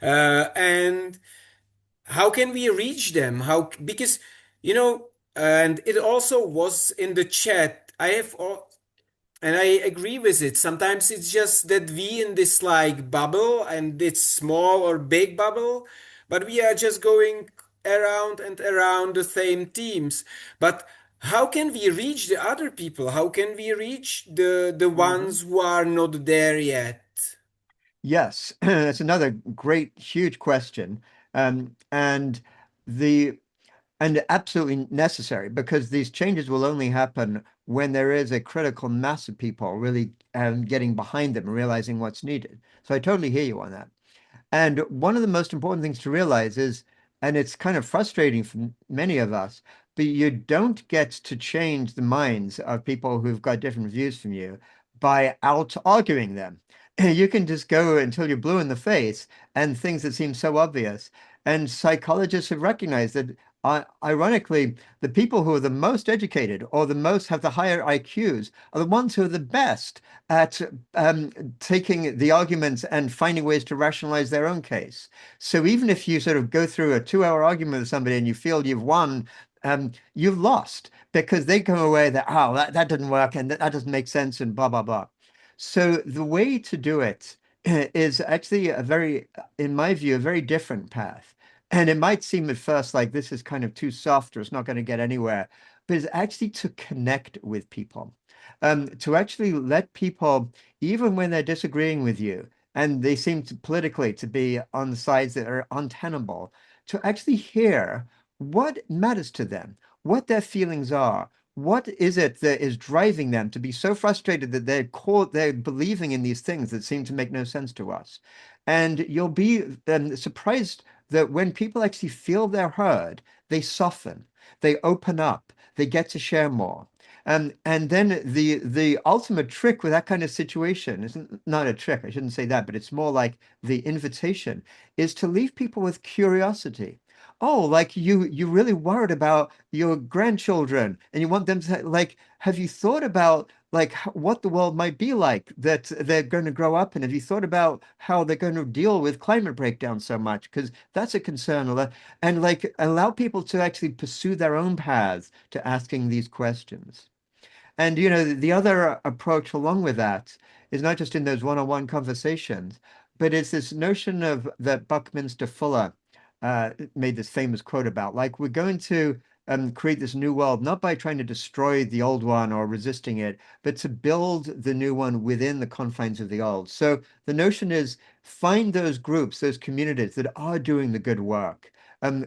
And how can we reach them? How, because, and it also was in the chat. And I agree with it. Sometimes it's just that we in this like bubble, and it's small or big bubble, but we are just going around and around the same teams. But how can we reach the other people? How can we reach the Mhm. ones who are not there yet? Yes, it's another great, huge question. And the and absolutely necessary because these changes will only happen when there is a critical mass of people really getting behind them and realizing what's needed. So I totally hear you on that. And one of the most important things to realize is, and it's kind of frustrating for many of us, but you don't get to change the minds of people who've got different views from you by out arguing them. You can just go until you're blue in the face and things that seem so obvious. And psychologists have recognized that, ironically, the people who are the most educated or the most have the higher IQs are the ones who are the best at taking the arguments and finding ways to rationalize their own case. So even if you sort of go through a 2 hour argument with somebody and you feel you've won, you've lost because they come away that, oh, that didn't work and that doesn't make sense and blah, blah, blah. So the way to do it is actually in my view, a very different path. And it might seem at first like this is kind of too soft or it's not going to get anywhere, but it's actually to connect with people, to actually let people, even when they're disagreeing with you, and they seem to politically to be on sides that are untenable, to actually hear what matters to them, what their feelings are. What is it that is driving them to be so frustrated that they're believing in these things that seem to make no sense to us? And you'll be surprised that when people actually feel they're heard, they soften, they open up, they get to share more. And then the ultimate trick with that kind of situation isn't not a trick, I shouldn't say that, but it's more like the invitation is to leave people with curiosity. Oh, like you really worried about your grandchildren and you want them to like, have you thought about like what the world might be like that they're going to grow up in? Have you thought about how they're going to deal with climate breakdown so much? Because that's a concern. And like allow people to actually pursue their own paths to asking these questions. And the other approach along with that is not just in those one-on-one conversations, but it's this notion of that Buckminster Fuller made this famous quote about, like we're going to create this new world not by trying to destroy the old one or resisting it, but to build the new one within the confines of the old. So the notion is find those groups, those communities that are doing the good work.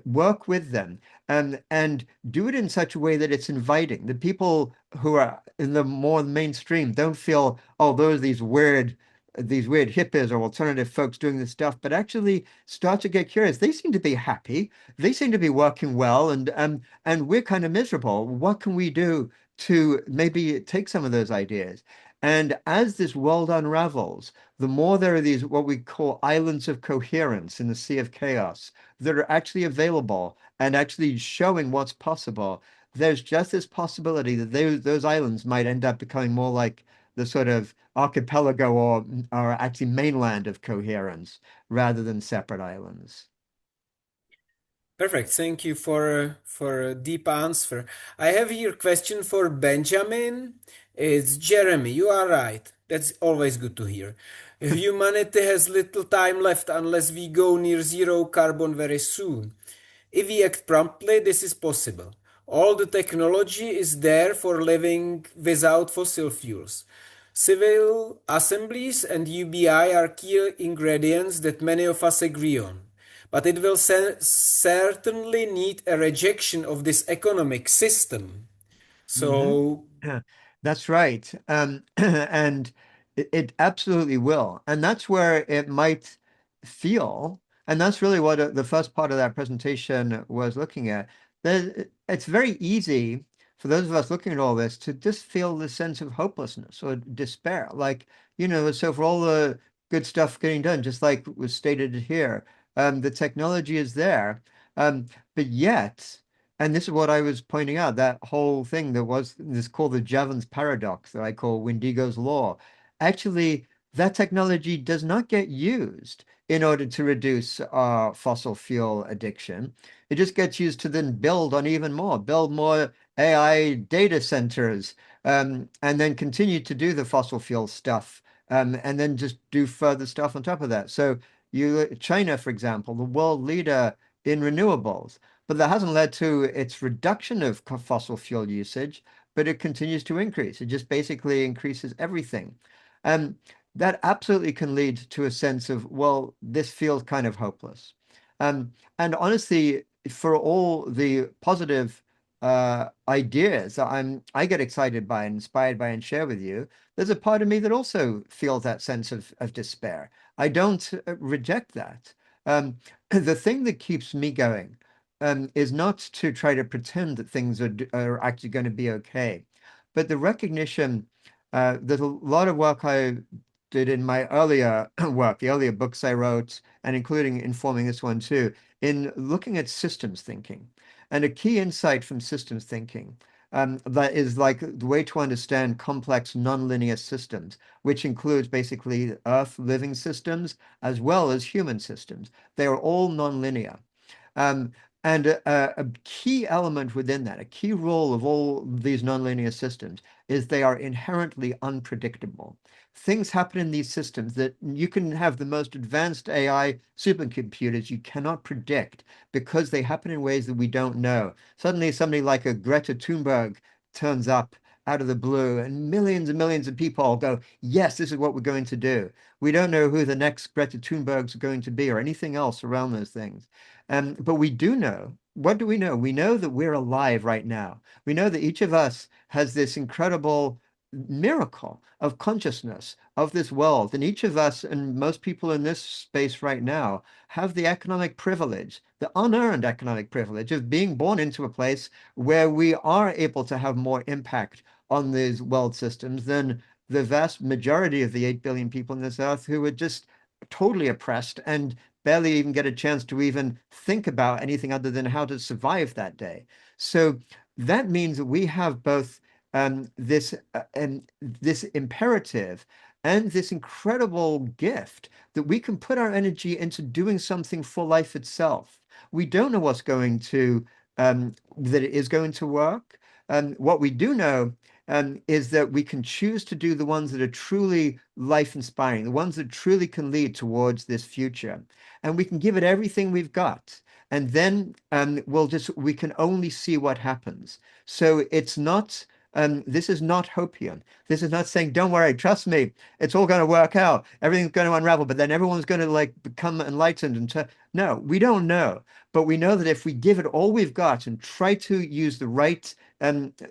Work with them and do it in such a way that it's inviting. The people who are in the more mainstream don't feel, oh, those are these weird hippies or alternative folks doing this stuff, but actually start to get curious. They seem to be happy. They seem to be working well, and we're kind of miserable. What can we do to maybe take some of those ideas? And as this world unravels, the more there are these what we call islands of coherence in the sea of chaos that are actually available and actually showing what's possible, there's just this possibility that those islands might end up becoming more like the sort of archipelago or actually mainland of coherence rather than separate islands. Perfect. Thank you for a deep answer. I have here question for Benjamin. It's Jeremy. You are right. That's always good to hear. Humanity has little time left unless we go near zero carbon very soon. If we act promptly, this is possible. All the technology is there for living without fossil fuels. Civil assemblies and UBI are key ingredients that many of us agree on. But it will certainly need a rejection of this economic system. Hmm. So, Yeah, that's right. And it absolutely will. And that's where it might feel, and that's really what the first part of that presentation was looking at. It's very easy for those of us looking at all this to just feel this sense of hopelessness or despair. Like, so for all the good stuff getting done, just like was stated here, the technology is there. But yet, and this is what I was pointing out, that whole thing that was this called the Jevons paradox that I call Wendigo's law. Actually, that technology does not get used in order to reduce fossil fuel addiction. It just gets used to then build more AI data centers, and then continue to do the fossil fuel stuff, and then just do further stuff on top of that. So China, for example, the world leader in renewables. But that hasn't led to its reduction of fossil fuel usage, but it continues to increase. It just basically increases everything. And that absolutely can lead to a sense of, well, this feels kind of hopeless. And honestly, for all the positive ideas that I get excited by and inspired by and share with you, there's a part of me that also feels that sense of despair. I don't reject that. The thing that keeps me going is not to try to pretend that things are actually going to be okay, but the recognition that a lot of work I did in my earlier work, the earlier books I wrote, and including informing this one too, in looking at systems thinking. And a key insight from systems thinking that is like the way to understand complex nonlinear systems, which includes basically Earth living systems as well as human systems. They are all nonlinear. Um, And a key element within that, a key role of all these nonlinear systems is they are inherently unpredictable. Things happen in these systems that you can have the most advanced AI supercomputers you cannot predict because they happen in ways that we don't know. Suddenly, somebody like a Greta Thunberg turns up out of the blue, and millions of people go, yes, this is what we're going to do. We don't know who the next Greta Thunbergs are going to be or anything else around those things. But we do know, what do we know? We know that we're alive right now. We know that each of us has this incredible miracle of consciousness of this world. And each of us, and most people in this space right now, have the economic privilege, the unearned economic privilege of being born into a place where we are able to have more impact on these world systems than the vast majority of the 8 billion people on this earth who are just totally oppressed and barely even get a chance to even think about anything other than how to survive that day. So that means that we have both this imperative and this incredible gift that we can put our energy into doing something for life itself. We don't know what's going to that it is going to work. What we do know is that we can choose to do the ones that are truly life inspiring, the ones that truly can lead towards this future. And we can give it everything we've got. And then we can only see what happens. So it's not, this is not hopium. This is not saying, don't worry, trust me, it's all going to work out. Everything's going to unravel, but then everyone's going to like become enlightened no, we don't know. But we know that if we give it all we've got and try to use the right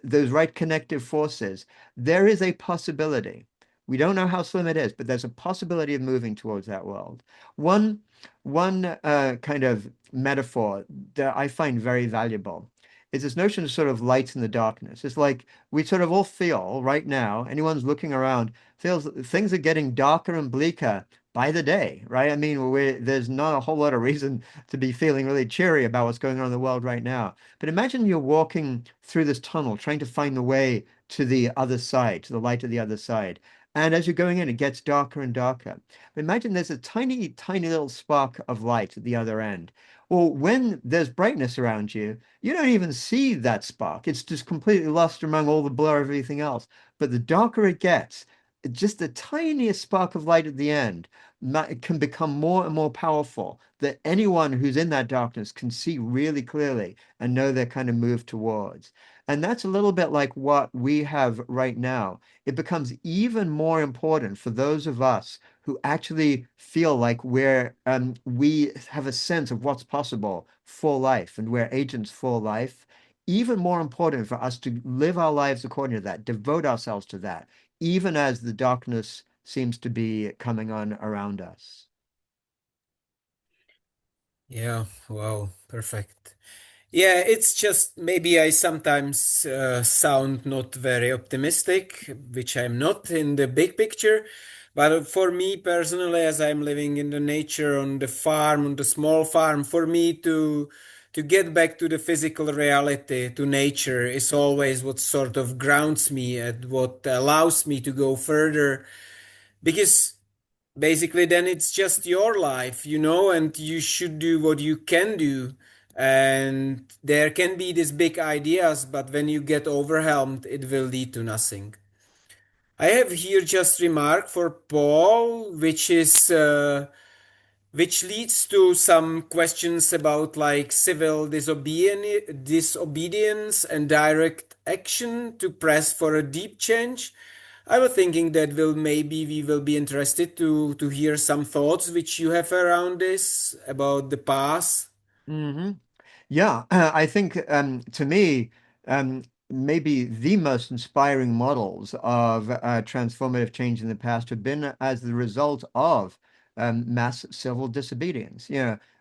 those right connective forces, there is a possibility. We don't know how slim it is, but there's a possibility of moving towards that world. One, one kind of metaphor that I find very valuable is this notion of sort of light in the darkness. It's like we sort of all feel right now, anyone's looking around, feels that things are getting darker and bleaker by the day, right? I mean, there's not a whole lot of reason to be feeling really cheery about what's going on in the world right now. But imagine you're walking through this tunnel, trying to find the way to the other side, to the light of the other side. And as you're going in, it gets darker and darker. But imagine there's a tiny, tiny little spark of light at the other end. Well, when there's brightness around you, you don't even see that spark. It's just completely lost among all the blur of everything else. But the darker it gets, just the tiniest spark of light at the end can become more and more powerful that anyone who's in that darkness can see really clearly and know they're kind of moved towards. And that's a little bit like what we have right now. It becomes even more important for those of us who actually feel like we have a sense of what's possible for life and we're agents for life. Even more important for us to live our lives according to that, devote ourselves to that, even as the darkness seems to be coming on around us. Yeah, wow, perfect. Yeah, it's just maybe I sometimes sound not very optimistic, which I'm not in the big picture. But for me personally, as I'm living in the nature on the farm, on the small farm, for me to get back to the physical reality, to nature, is always what sort of grounds me and what allows me to go further. Because basically then it's just your life, and you should do what you can do. And there can be these big ideas, but when you get overwhelmed, it will lead to nothing. I have here just remark for Paul, which leads to some questions about like civil disobedience and direct action to press for a deep change. I was thinking that will maybe we will be interested to hear some thoughts which you have around this about the past. Hmm. Yeah, I think to me, maybe the most inspiring models of transformative change in the past have been as the result of mass civil disobedience.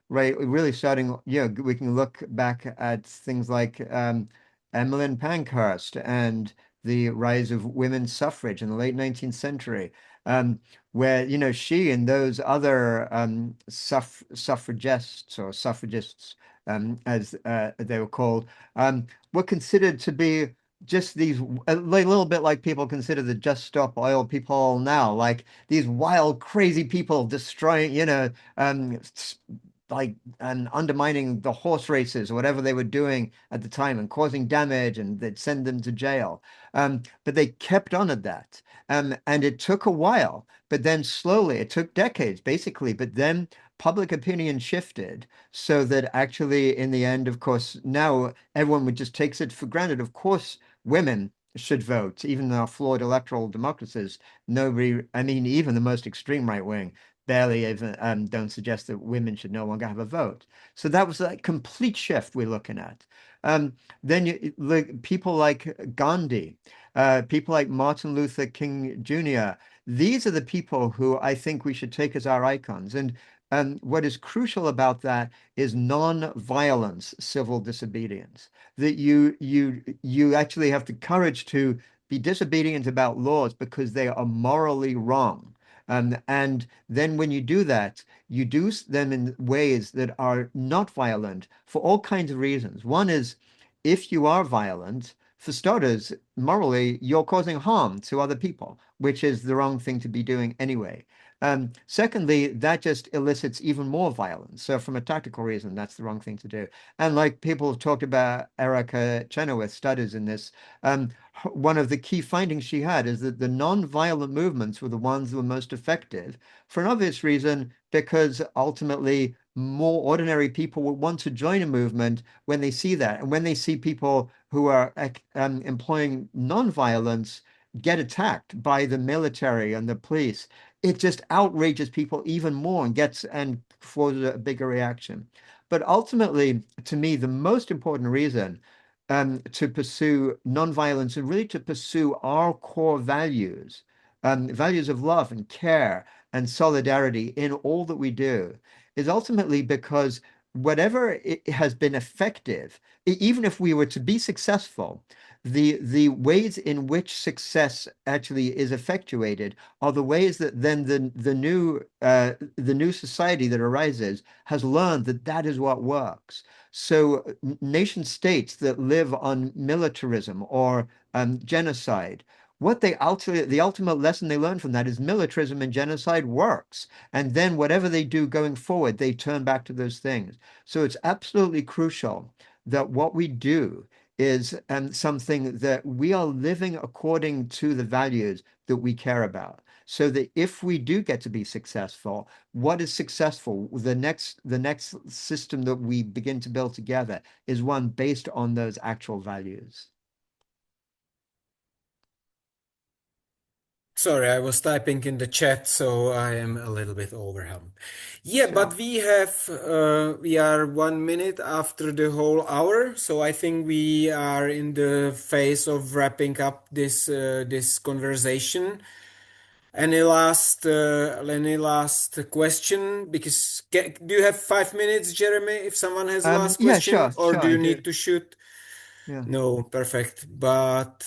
Right, really starting, we can look back at things like Emmeline Pankhurst and the rise of women's suffrage in the late 19th century. Where she and those other suffragists or suffragists as they were called, were considered to be just these like, a little bit like people consider the Just Stop Oil people now, like these wild, crazy people destroying, like and undermining the horse races or whatever they were doing at the time and causing damage, and they'd send them to jail. But they kept on at that. And it took a while, but then slowly, it took decades basically, but then public opinion shifted so that actually, in the end, of course, now everyone would just takes it for granted. Of course, women should vote, even in our flawed electoral democracies. Nobody, I mean, even the most extreme right wing barely even don't suggest that women should no longer have a vote. So that was a complete shift we're looking at. Then you look people like Gandhi, people like Martin Luther King Jr. These are the people who I think we should take as our icons. And what is crucial about that is non-violence civil disobedience. That you actually have the courage to be disobedient about laws because they are morally wrong. And then when you do that, you do them in ways that are not violent for all kinds of reasons. One is if you are violent, for starters, morally, you're causing harm to other people, which is the wrong thing to be doing anyway. Secondly, that just elicits even more violence. So from a tactical reason, that's the wrong thing to do. And like people have talked about Erica Chenoweth studies in this, one of the key findings she had is that the non-violent movements were the ones that were most effective for an obvious reason, because ultimately more ordinary people will want to join a movement when they see that. And when they see people who are employing non-violence get attacked by the military and the police, it just outrages people even more and gets and causes a bigger reaction. But ultimately, to me, the most important reason to pursue nonviolence and really to pursue our core values, values of love and care and solidarity in all that we do, is ultimately because whatever it has been effective, even if we were to be successful, the ways in which success actually is effectuated are the ways that then the new society that arises has learned that that is what works. So nation states that live on militarism or genocide, what they ultimately, the ultimate lesson they learn from that is militarism and genocide works. And then whatever they do going forward, they turn back to those things. So it's absolutely crucial that what we do is something that we are living according to the values that we care about. So that if we do get to be successful, what is successful? The next system that we begin to build together is one based on those actual values. Sorry, I was typing in the chat, so I am a little bit overwhelmed. Yeah, but Sure. we are 1 minute after the whole hour, so I think we are in the phase of wrapping up this conversation. Any last question? Because do you have 5 minutes, Jeremy? If someone has a last Yeah, question, sure, or sure, do I you do. need to shoot? Yeah. No, perfect. But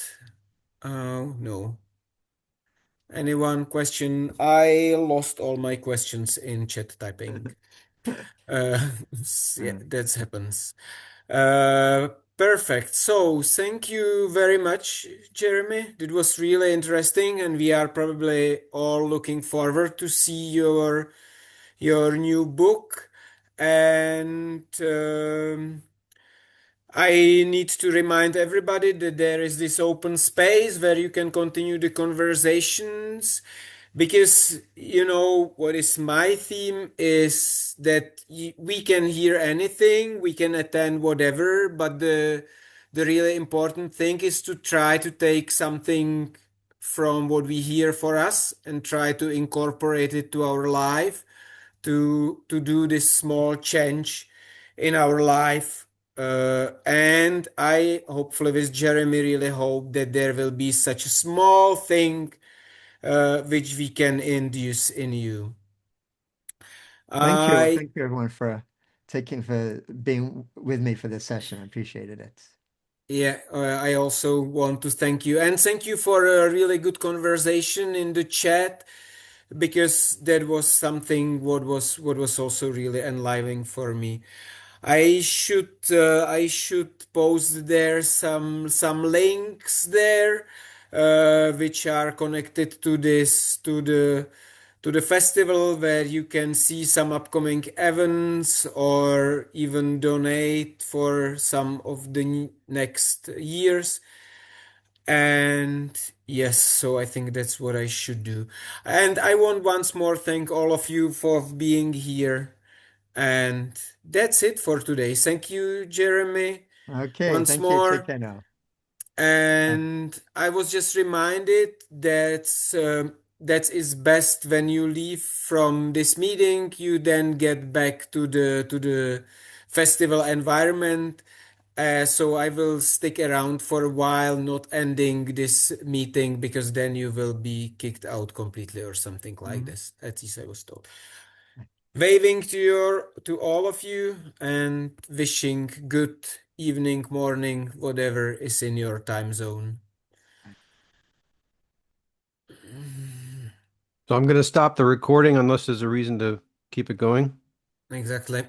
no. Anyone question? I lost all my questions in chat typing. Uh, yeah, Yeah. that happens. Uh, Perfect. So, thank you very much, Jeremy. It was really interesting, and we are probably all looking forward to see your new book. And I need to remind everybody that there is this open space where you can continue the conversations, because what is my theme is that we can hear anything, we can attend whatever, but the really important thing is to try to take something from what we hear for us and try to incorporate it to our life, to do this small change in our life. And I hopefully with Jeremy really hope that there will be such a small thing which we can induce in you. Thank you. I Thank you everyone for being with me for this session. I appreciated it. Yeah, I also want to thank you, and thank you for a really good conversation in the chat, because that was something what was also really enlivening for me. I should post there some links there which are connected to this to to the festival where you can see some upcoming events or even donate for some of the next years. And yes, so I think that's what I should do. And I want once more thank all of you for being here. And that's it for today. Thank you, Jeremy, Okay, once thank you. Take more. care now. Uh, And I was just reminded that that is best when you leave from this meeting, you then get back to the festival environment. So I will stick around for a while, not ending this meeting because then you will be kicked out completely or something like mhm. this. At least I was told. Waving to all of you and wishing good evening, morning, whatever is in your time zone. So I'm going to stop the recording unless there's a reason to keep it going. Exactly.